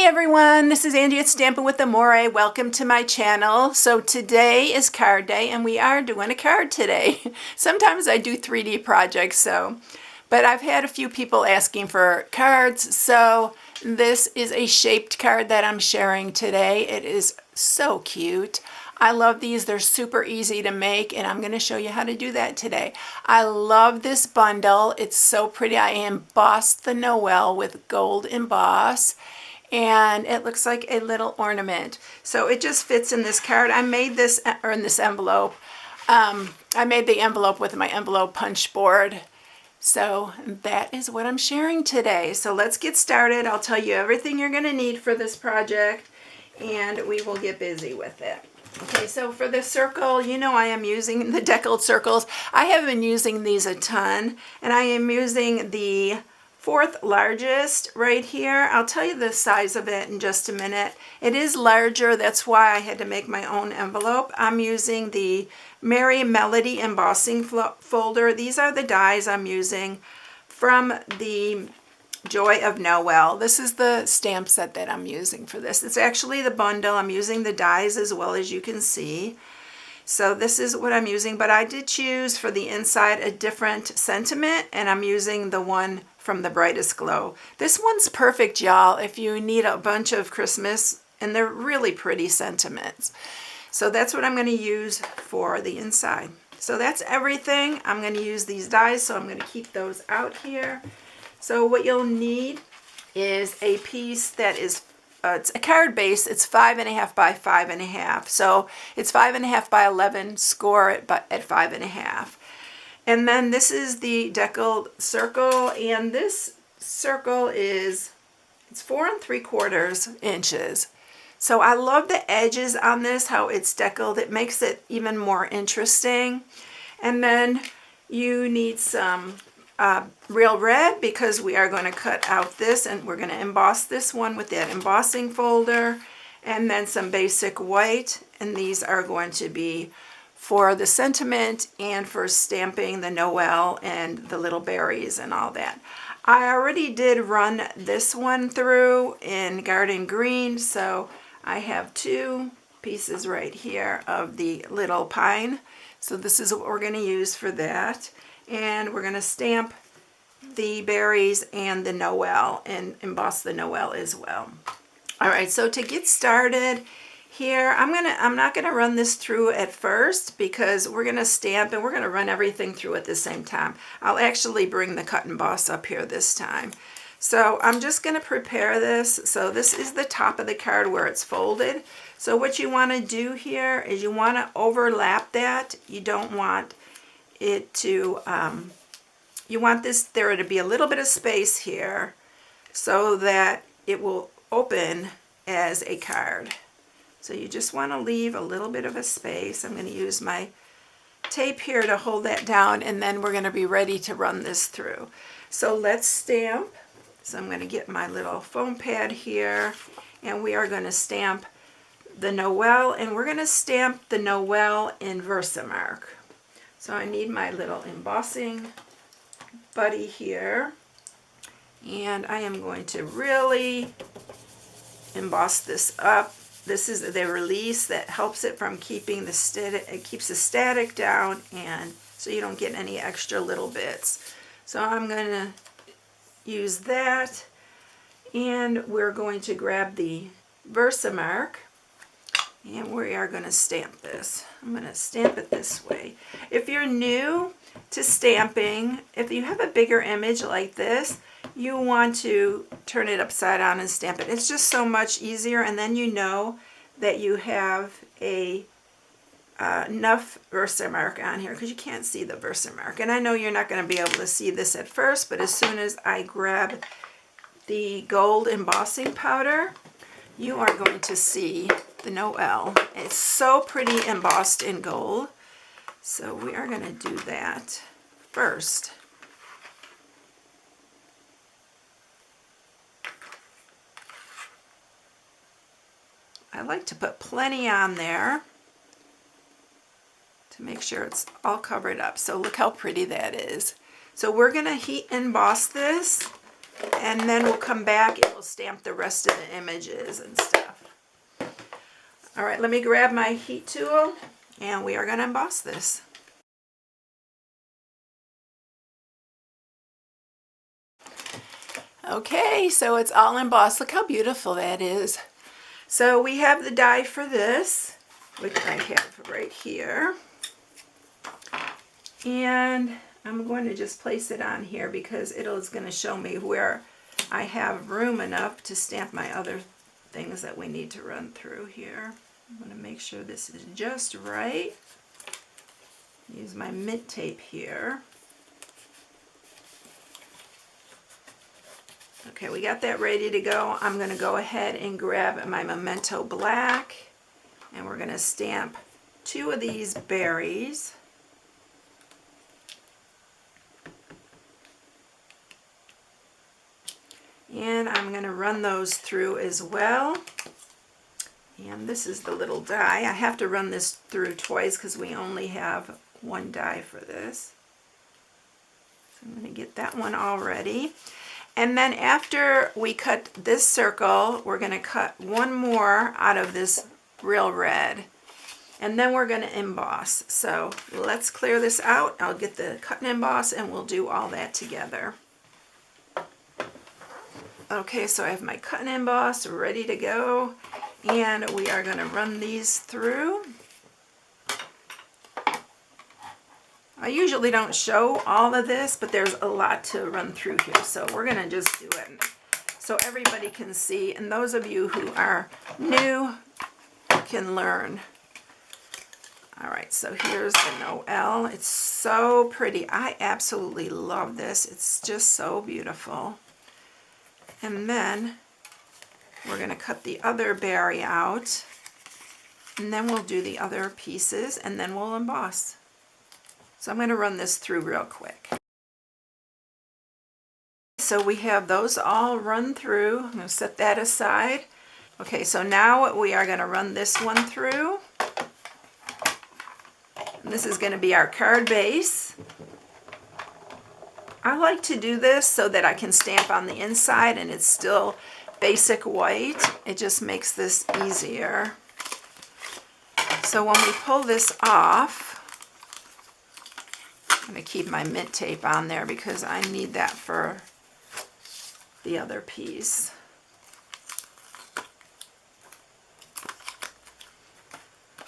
Hey everyone, this is Angie at Stampin' with Amore. Welcome to my channel. So today is card day and we are doing a card today. Sometimes I do 3D projects, but I've had a few people asking for cards, so this is a shaped card that I'm sharing today. It is so cute. I love these. They're super easy to make, and I'm going to show you how to do that today. I love this bundle. It's so pretty. I embossed the Noel with gold emboss, and it looks like a little ornament. So it just fits in this card. I made this, or in this envelope. I made the envelope with my envelope punch board. So that is what I'm sharing today. So let's get started. I'll tell you everything you're going to need for this project, and we will get busy with it. Okay, so for the circle, you know I am using the deckled circles. I have been using these a ton, and I am using the 4th largest right here. I'll tell you the size of it in just a minute. It is larger, that's why I had to make my own envelope. I'm using the Merry Melody embossing folder. These are the dies I'm using from the Joy of Noel. This is the stamp set that I'm using for this. It's actually the bundle. I'm using the dies as well, as you can see. So this is what I'm using, but I did choose for the inside a different sentiment, and I'm using the one from the Brightest Glow. This one's perfect, y'all, if you need a bunch of Christmas, and they're really pretty sentiments. So that's what I'm going to use for the inside. So that's everything. I'm going to use these dies, so I'm going to keep those out here. So what you'll need is a piece that is it's a card base. It's 5.5 by 5.5. So it's 5.5 by 11. Score it at 5.5. And then this is the deckled circle, and this circle it's 4 3/4 inches. So I love the edges on this, how it's deckled. It makes it even more interesting. And then you need some real red, because we are going to cut out this and we're going to emboss this one with that embossing folder, and then some basic white, and these are going to be for the sentiment and for stamping the Noel and the little berries and all that. I already did run this one through in Garden Green, so I have 2 pieces right here of the little pine. So this is what we're going to use for that. And we're going to stamp the berries and the Noel and emboss the Noel as well. All right, so to get started here, I'm not going to run this through at first, because we're going to stamp and we're going to run everything through at the same time. I'll actually bring the cut and emboss up here this time. So I'm just going to prepare this. So this is the top of the card where it's folded. So what you want to do here is you want to overlap that. You don't want it to, you want there to be a little bit of space here so that it will open as a card. So you just want to leave a little bit of a space. I'm going to use my tape here to hold that down, and then we're going to be ready to run this through. So let's stamp. So I'm going to get my little foam pad here, and we are going to stamp the Noel, and we're going to stamp the Noel in Versamark. So I need my little embossing buddy here, and I am going to really emboss this up. This is the release that helps it from keeping the static. It keeps the static down, and so you don't get any extra little bits. So I'm going to use that, and we're going to grab the Versamark, and we are going to stamp this. I'm going to stamp it this way. If you're new to stamping, if you have a bigger image like this, you want to turn it upside down and stamp it. It's just so much easier, and then you know that you have enough Versamark on here, because you can't see the Versamark. And I know you're not going to be able to see this at first, but as soon as I grab the gold embossing powder, you are going to see the Noel. It's so pretty embossed in gold. So we are going to do that first. I like to put plenty on there to make sure it's all covered up. So look how pretty that is. So we're going to heat emboss this and then we'll come back and we'll stamp the rest of the images and stuff. All right, let me grab my heat tool and we are going to emboss this. Okay, so it's all embossed. Look how beautiful that is. So we have the die for this, which I have right here. And I'm going to just place it on here because it is going to show me where I have room enough to stamp my other things that we need to run through here. I'm going to make sure this is just right. Use my mint tape here. Okay, we got that ready to go. I'm going to go ahead and grab my Memento Black, and we're going to stamp 2 of these berries. And I'm going to run those through as well. And this is the little die. I have to run this through twice because we only have 1 die for this. So I'm going to get that one all ready. And then after we cut this circle, we're going to cut 1 more out of this real red. And then we're going to emboss. So let's clear this out. I'll get the cut and emboss and we'll do all that together. Okay, so I have my cut and emboss ready to go. And we are going to run these through. I usually don't show all of this, but there's a lot to run through here, so we're going to just do it so everybody can see, and those of you who are new can learn. All right, so here's the Noel. It's so pretty. I absolutely love this. It's just so beautiful. And then we're going to cut the other berry out, and then we'll do the other pieces, and then we'll emboss. So I'm going to run this through real quick. So we have those all run through. I'm going to set that aside. Okay, so now we are going to run this one through. And this is going to be our card base. I like to do this so that I can stamp on the inside and it's still basic white. It just makes this easier. So when we pull this off, I'm going to keep my mint tape on there because I need that for the other piece.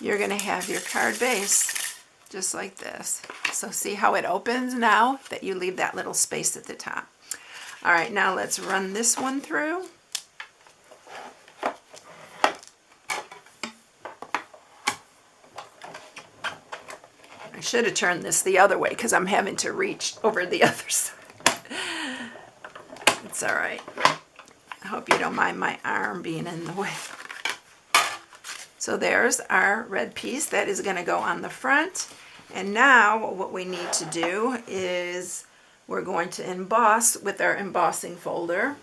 You're going to have your card base just like this. So see how it opens now that you leave that little space at the top. All right, now let's run this one through. I should have turned this the other way because I'm having to reach over the other side. It's all right. I hope you don't mind my arm being in the way. So there's our red piece that is going to go on the front. And now what we need to do is we're going to emboss with our embossing folder.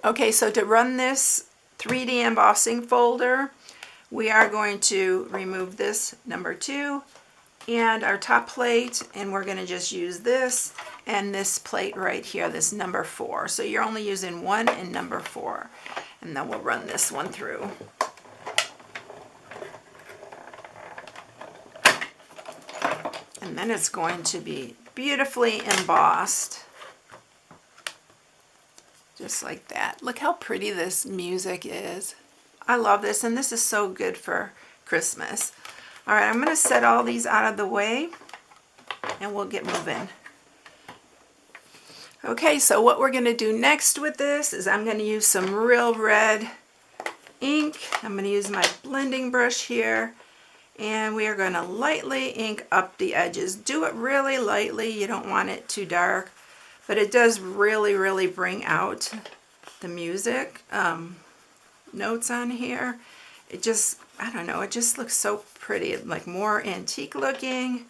Okay, so to run this 3D embossing folder, we are going to remove this number 2 and our top plate, and we're going to just use this and this plate right here, this number 4. So you're only using 1 and number 4. And then we'll run this one through. And then it's going to be beautifully embossed. Just like that. Look how pretty this music is. I love this, and this is so good for Christmas. All right, I'm going to set all these out of the way, and we'll get moving. Okay, so what we're going to do next with this is I'm going to use some real red ink. I'm going to use my blending brush here, and we are going to lightly ink up the edges. Do it really lightly. You don't want it too dark, but it does really bring out the music notes on here. It just, I don't know, it just looks so pretty, like more antique looking.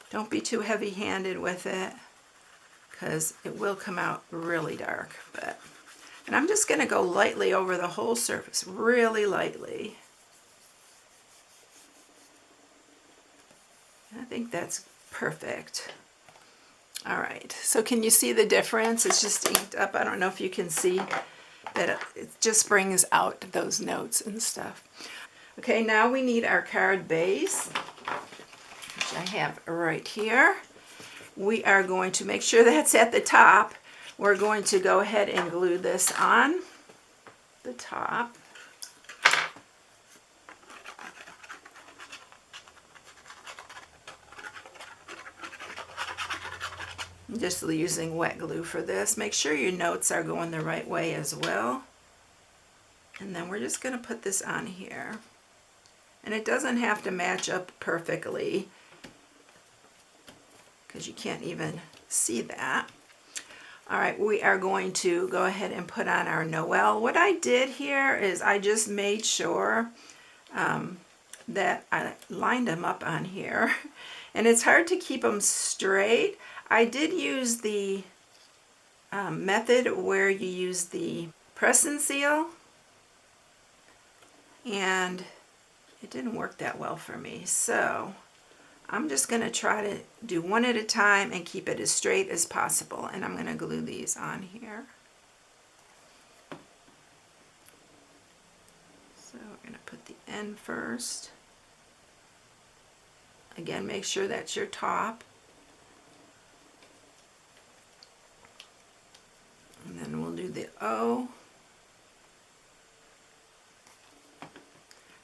Don't be too heavy-handed with it because it will come out really dark. And I'm just going to go lightly over the whole surface, really lightly. I think that's perfect. All right, so can you see the difference? It's just inked up. I don't know if you can see that it just brings out those notes and stuff. Okay, now we need our card base, which I have right here. We are going to make sure that's at the top. We're going to go ahead and glue this on the top. I'm just using wet glue for this. Make sure your notes are going the right way as well. And then we're just going to put this on here. And it doesn't have to match up perfectly, because you can't even see that. All right, we are going to go ahead and put on our Noel. What I did here is I just made sure that I lined them up on here. And it's hard to keep them straight. I did use the method where you use the press and seal, and it didn't work that well for me. So I'm just going to try to do one at a time and keep it as straight as possible. And I'm going to glue these on here. So we're going to put the end first. Again, make sure that's your top. And then we'll do the O.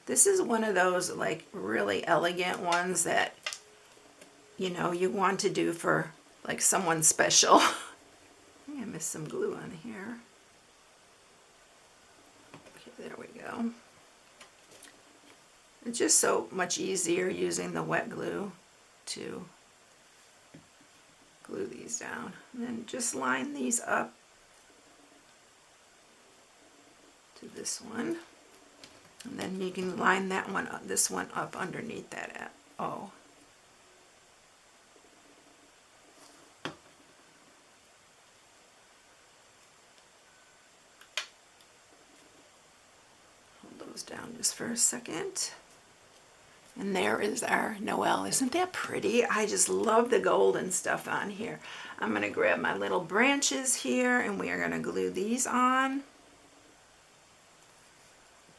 This is one of those like really elegant ones that, you know, you want to do for like someone special. I think I missed some glue on here. Okay, there we go. It's just so much easier using the wet glue to glue these down. And then just line these up to this one. And then you can line that one up, this one up underneath that O. Hold those down just for a second. And there is our Noel. Isn't that pretty? I just love the gold and stuff on here. I'm going to grab my little branches here, and we are going to glue these on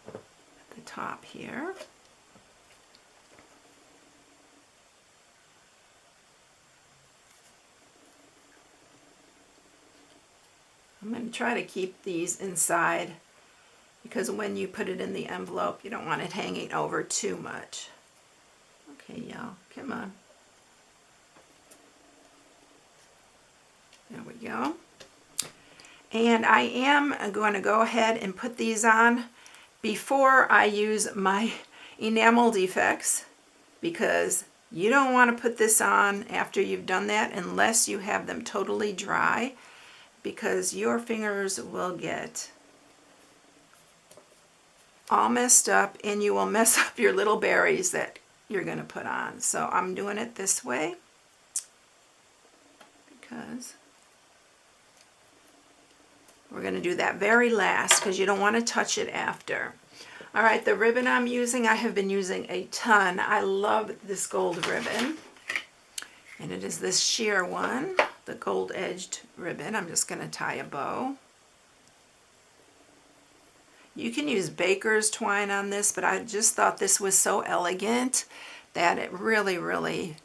at the top here. I'm going to try to keep these inside, because when you put it in the envelope, you don't want it hanging over too much. Okay, y'all, come on. There we go. And I am going to go ahead and put these on before I use my enamel defects, because you don't want to put this on after you've done that unless you have them totally dry, because your fingers will get all messed up and you will mess up your little berries that you're going to put on. So I'm doing it this way because we're going to do that very last, because you don't want to touch it after. All right, the ribbon I'm using, I have been using a ton. I love this gold ribbon, and it is this sheer one, the gold edged ribbon. I'm just going to tie a bow. You can use baker's twine on this, but I just thought this was so elegant that it really, really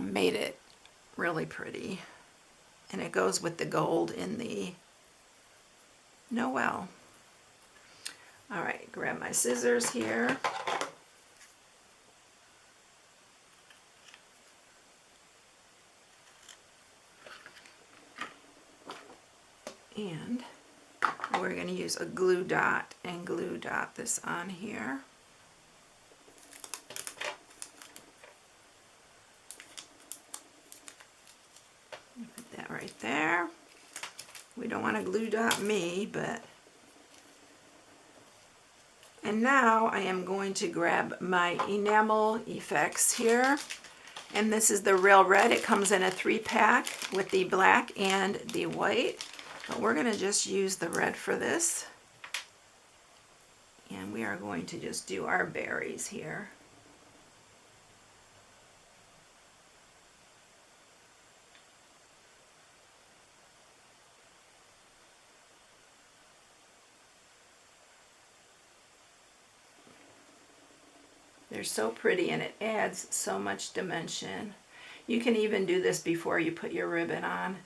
made it really pretty. And it goes with the gold in the Noel. All right, grab my scissors here. And we're going to use a glue dot and glue dot this on here. Put that right there. We don't want to glue dot me, but... And now I am going to grab my enamel effects here. And this is the Real Red. It comes in a 3-pack with the black and the white. But we're going to just use the red for this. And we are going to just do our berries here. . They're so pretty and it adds so much dimension. You can even do this before you put your ribbon on,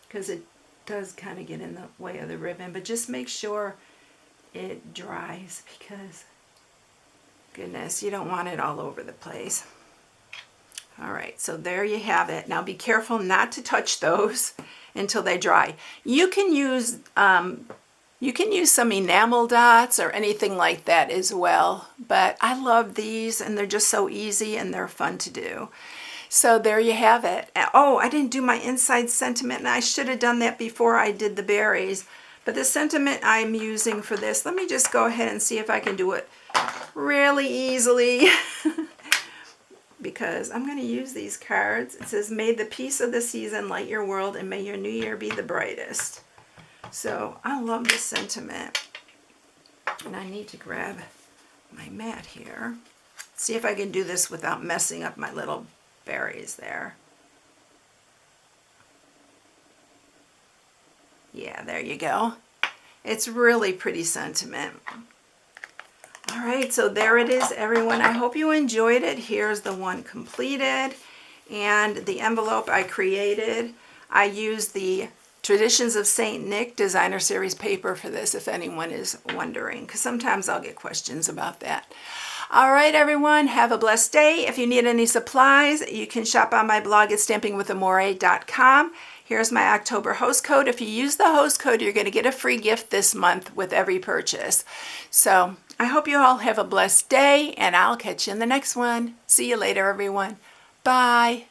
because it does kind of get in the way of the ribbon, but just make sure it dries, because goodness, you don't want it all over the place. All right, so there you have it. Now be careful not to touch those until they dry. You can use some enamel dots or anything like that as well, but I love these and they're just so easy and they're fun to do. So there you have it. Oh, I didn't do my inside sentiment, and I should have done that before I did the berries. But the sentiment I'm using for this, let me just go ahead and see if I can do it really easily. Because I'm going to use these cards. It says, may the peace of the season light your world and may your new year be the brightest. So I love this sentiment. And I need to grab my mat here. See if I can do this without messing up my little berries there. Yeah, there you go. It's really pretty sentiment. All right, so there it is, everyone. I hope you enjoyed it. Here's the one completed, and the envelope I created. I used the Traditions of St. Nick Designer Series paper for this, if anyone is wondering, because sometimes I'll get questions about that. All right, everyone, have a blessed day. If you need any supplies, you can shop on my blog at stampingwithamore.com. Here's my October host code. If you use the host code, you're going to get a free gift this month with every purchase. So I hope you all have a blessed day, and I'll catch you in the next one. See you later, everyone. Bye.